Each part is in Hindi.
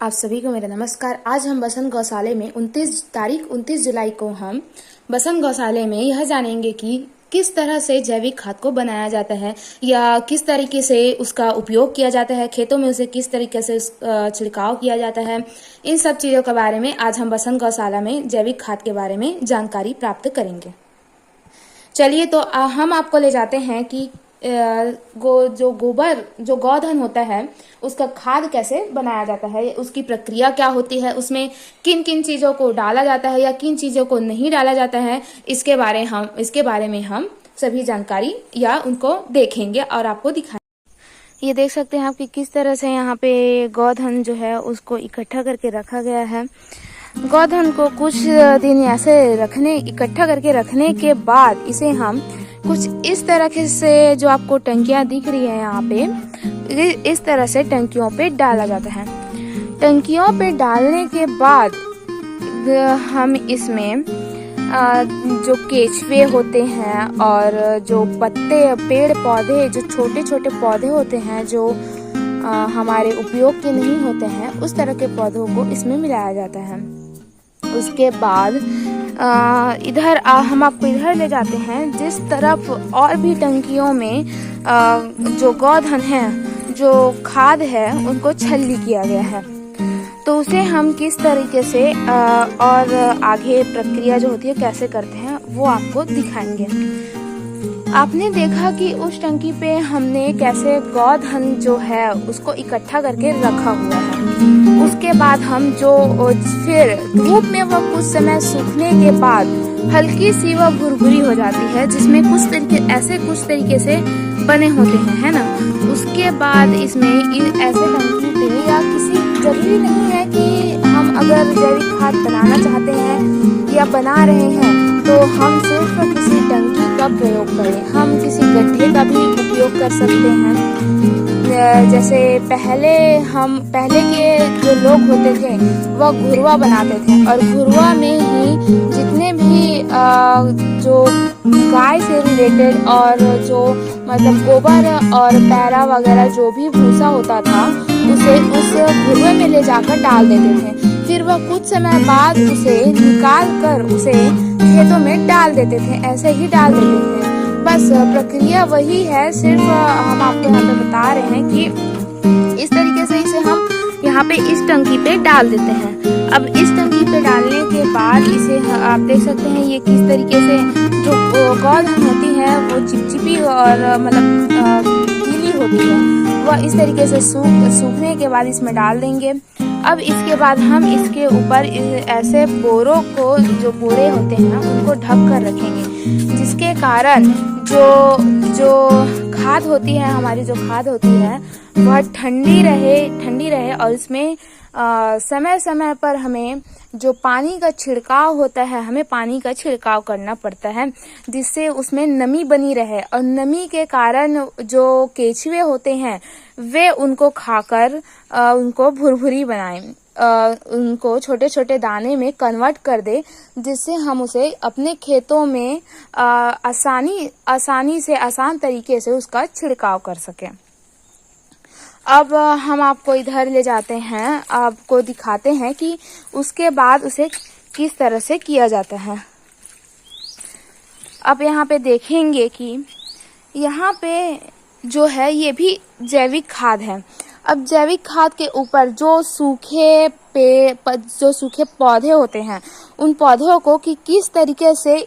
आप सभी को मेरा नमस्कार। आज हम बसंत गौशाले में 29 जुलाई को हम बसंत गौशाले में यह जानेंगे कि किस तरह से जैविक खाद को बनाया जाता है या किस तरीके से उसका उपयोग किया जाता है, खेतों में उसे किस तरीके से छिड़काव किया जाता है। इन सब चीज़ों के बारे में आज हम बसंत गौशाला में जैविक खाद के बारे में जानकारी प्राप्त करेंगे। चलिए तो हम आपको ले जाते हैं कि जो गौधन होता है उसका खाद कैसे बनाया जाता है, उसकी प्रक्रिया क्या होती है, उसमें किन किन चीज़ों को डाला जाता है या किन चीज़ों को नहीं डाला जाता है, इसके बारे में हम सभी जानकारी या उनको देखेंगे और आपको दिखाएंगे। ये देख सकते हैं आप कि किस तरह से यहाँ पे गौधन जो है उसको इकट्ठा करके रखा गया है। गौधन को कुछ दिन ऐसे इकट्ठा करके रखने के बाद इसे हम कुछ इस तरह से जो आपको टंकियां दिख रही है यहाँ पे, इस तरह से टंकियों पे डाला जाता है। टंकियों पे डालने के बाद हम इसमें जो केचुए होते हैं और जो पत्ते पेड़ पौधे जो छोटे छोटे पौधे होते हैं जो हमारे उपयोग के नहीं होते हैं, उस तरह के पौधों को इसमें मिलाया जाता है। उसके बाद हम आपको इधर ले जाते हैं जिस तरफ और भी टंकियों में जो गौधन है, जो खाद है, उनको छलनी किया गया है। तो उसे हम किस तरीके से और आगे प्रक्रिया जो होती है कैसे करते हैं वो आपको दिखाएंगे। आपने देखा कि उस टंकी पे हमने कैसे गौधन जो है उसको इकट्ठा करके रखा हुआ है। उसके बाद हम जो फिर धूप में वह कुछ समय सूखने के बाद हल्की सी वह भुरभुरी हो जाती है, जिसमें कुछ तरीके से बने होते हैं, है ना। उसके बाद इसमें ऐसे टंकी पे या किसी जरूरी नहीं है कि हम अगर जैविक खाद बनाना चाहते हैं या बना रहे हैं तो हम सिर्फ किसी टंकी का प्रयोग करें। हम किसी गड्ढे का भी उपयोग कर सकते हैं। जैसे पहले के जो लोग होते थे वह घुरवा बनाते थे और घुरवा में ही जितने भी जो गाय से रिलेटेड और जो मतलब गोबर और पैरा वगैरह जो भी भूसा होता था उसे उस घुरवे में ले जाकर डाल देते थे। फिर वह कुछ समय बाद उसे निकाल कर उसे खेतों में डाल देते थे, ऐसे ही डाल देते थे। बस प्रक्रिया वही है, सिर्फ हम आपको यहाँ पे बता रहे हैं कि इस तरीके से इसे हम यहाँ पे इस टंकी पे डाल देते हैं। अब इस टंकी पे डालने के बाद इसे आप देख सकते हैं ये किस तरीके से जो गौधन होती है वो चिपचिपी और मतलब गीली होती है, वह इस तरीके से सूखने के बाद इसमें डाल देंगे। अब इसके बाद हम इसके ऊपर ऐसे बोरों को, जो बोरे होते हैं उनको ढक कर रखेंगे, जिसके कारण जो खाद होती है, हमारी जो खाद होती है वह ठंडी रहे और इसमें समय समय पर हमें जो पानी का छिड़काव होता है, हमें पानी का छिड़काव करना पड़ता है, जिससे उसमें नमी बनी रहे और नमी के कारण जो केचुए होते हैं वे उनको खाकर उनको भुरभुरी बनाएं, उनको छोटे छोटे दाने में कन्वर्ट कर दे, जिससे हम उसे अपने खेतों में आसान तरीके से उसका छिड़काव कर सकें। अब हम आपको इधर ले जाते हैं, आपको दिखाते हैं कि उसके बाद उसे किस तरह से किया जाता है। अब यहाँ पे देखेंगे कि यहाँ पे जो है ये भी जैविक खाद है। अब जैविक खाद के ऊपर जो सूखे पौधे होते हैं, उन पौधों को कि किस तरीके से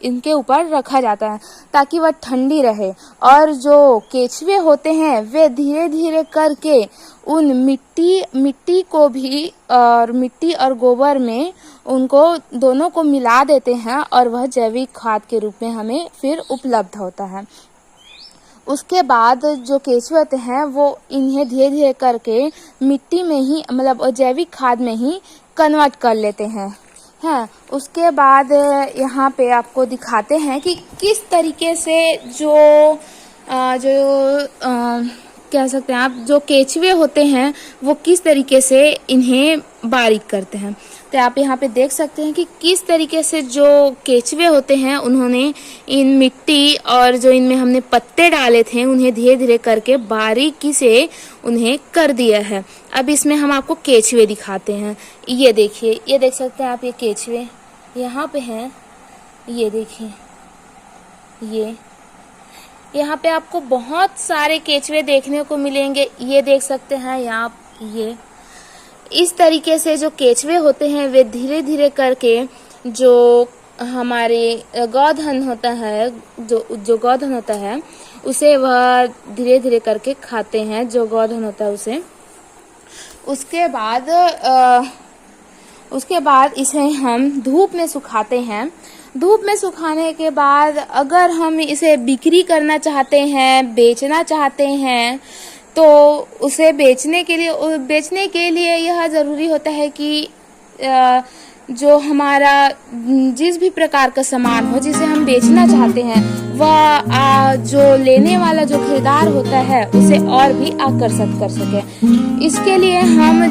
इनके ऊपर रखा जाता है ताकि वह ठंडी रहे, और जो केचुए होते हैं वे धीरे धीरे करके उन मिट्टी को भी और मिट्टी और गोबर में उनको दोनों को मिला देते हैं और वह जैविक खाद के रूप में हमें फिर उपलब्ध होता है। उसके बाद जो केचुए होते हैं वो इन्हें धीरे धीरे करके मिट्टी में ही मतलब जैविक खाद में ही कन्वर्ट कर लेते हैं। उसके बाद यहाँ पे आपको दिखाते हैं कि किस तरीके से कह सकते हैं आप, जो केचुए होते हैं वो किस तरीके से इन्हें बारीक करते हैं। तो आप यहाँ पे देख सकते हैं कि किस तरीके से जो केचुए होते हैं उन्होंने इन मिट्टी और जो इनमें हमने पत्ते डाले थे उन्हें धीरे धीरे करके बारीकी से उन्हें कर दिया है। अब इसमें हम आपको केचुए दिखाते हैं। ये देखिए, ये देख सकते हैं आप, ये केचुए यहाँ पे हैं। ये देखिए, ये यहाँ पे आपको बहुत सारे केचुए देखने को मिलेंगे। ये देख सकते हैं यहाँ, ये इस तरीके से जो केचुए होते हैं वे धीरे धीरे करके जो हमारे गौधन होता है, जो गौधन होता है उसे वह धीरे धीरे करके खाते हैं, जो गौधन होता है उसे। उसके बाद इसे हम धूप में सुखाते हैं। धूप में सुखाने के बाद अगर हम इसे बिक्री करना चाहते हैं, बेचना चाहते हैं, तो उसे बेचने के लिए यह ज़रूरी होता है कि जो हमारा जिस भी प्रकार का सामान हो जिसे हम बेचना चाहते हैं वह जो लेने वाला जो खरीदार होता है उसे और भी आकर्षित कर सके। इसके लिए हम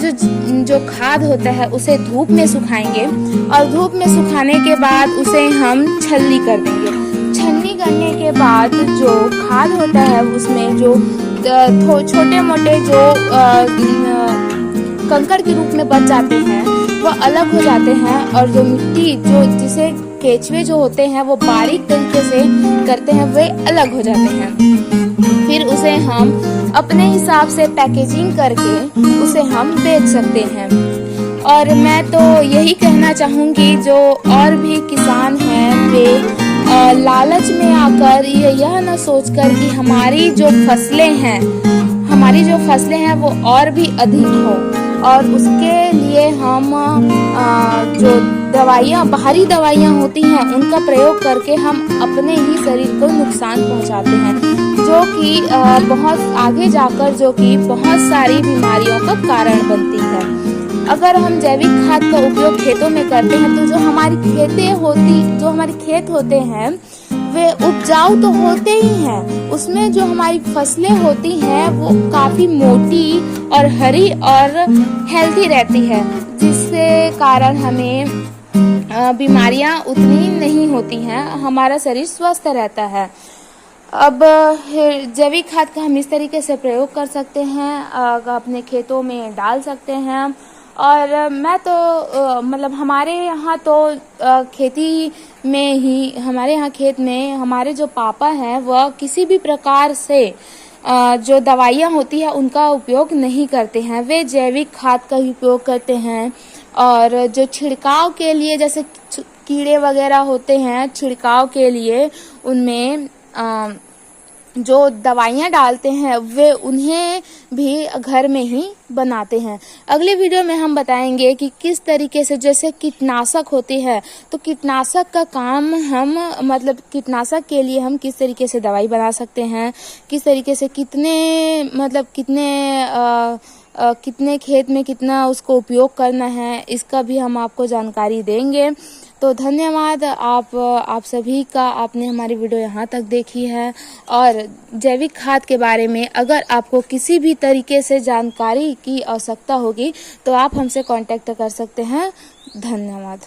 जो खाद होता है उसे धूप में सुखाएंगे और धूप में सुखाने के बाद उसे हम छलनी कर देंगे। छलनी करने के बाद जो खाद होता है उसमें जो छोटे मोटे जो कंकड़ के रूप में बच जाते हैं वह अलग हो जाते हैं और जो मिट्टी जिसे केचुए जो होते हैं वो बारीक तरीके से करते हैं वे अलग हो जाते हैं। फिर उसे हम अपने हिसाब से पैकेजिंग करके उसे हम बेच सकते हैं। और मैं तो यही कहना चाहूँगी जो और भी किसान हैं वे लालच में आकर यह न सोचकर कि हमारी जो फसलें हैं वो और भी अधिक हो और उसके लिए हम जो बाहरी दवाइयाँ होती हैं उनका प्रयोग करके हम अपने ही शरीर को नुकसान पहुंचाते हैं, जो कि बहुत आगे जाकर जो कि बहुत सारी बीमारियों का कारण बनती है। अगर हम जैविक खाद का उपयोग खेतों में करते हैं तो जो हमारे खेत होते हैं वे उपजाऊ तो होते ही हैं, उसमें जो हमारी फसलें होती हैं वो काफी मोटी और हरी और हेल्थी रहती है, जिसके कारण हमें बीमारियां उतनी नहीं होती हैं, हमारा शरीर स्वस्थ रहता है। अब जैविक खाद का हम इस तरीके से प्रयोग कर सकते हैं, अपने खेतों में डाल सकते हैं। और मैं तो मतलब हमारे यहाँ तो खेती में ही, हमारे यहाँ खेत में हमारे जो पापा हैं वह किसी भी प्रकार से जो दवाइयाँ होती है उनका उपयोग नहीं करते हैं, वे जैविक खाद का ही उपयोग करते हैं। और जो छिड़काव के लिए जैसे कीड़े वगैरह होते हैं, छिड़काव के लिए उनमें जो दवाइयाँ डालते हैं वे उन्हें भी घर में ही बनाते हैं। अगले वीडियो में हम बताएंगे कि किस तरीके से, जैसे कीटनाशक होती है तो कीटनाशक का काम हम कीटनाशक के लिए हम किस तरीके से दवाई बना सकते हैं, किस तरीके से कितने खेत में कितना उसको उपयोग करना है, इसका भी हम आपको जानकारी देंगे। तो धन्यवाद आप सभी का, आपने हमारी वीडियो यहाँ तक देखी है। और जैविक खाद के बारे में अगर आपको किसी भी तरीके से जानकारी की आवश्यकता होगी तो आप हमसे कांटेक्ट कर सकते हैं। धन्यवाद।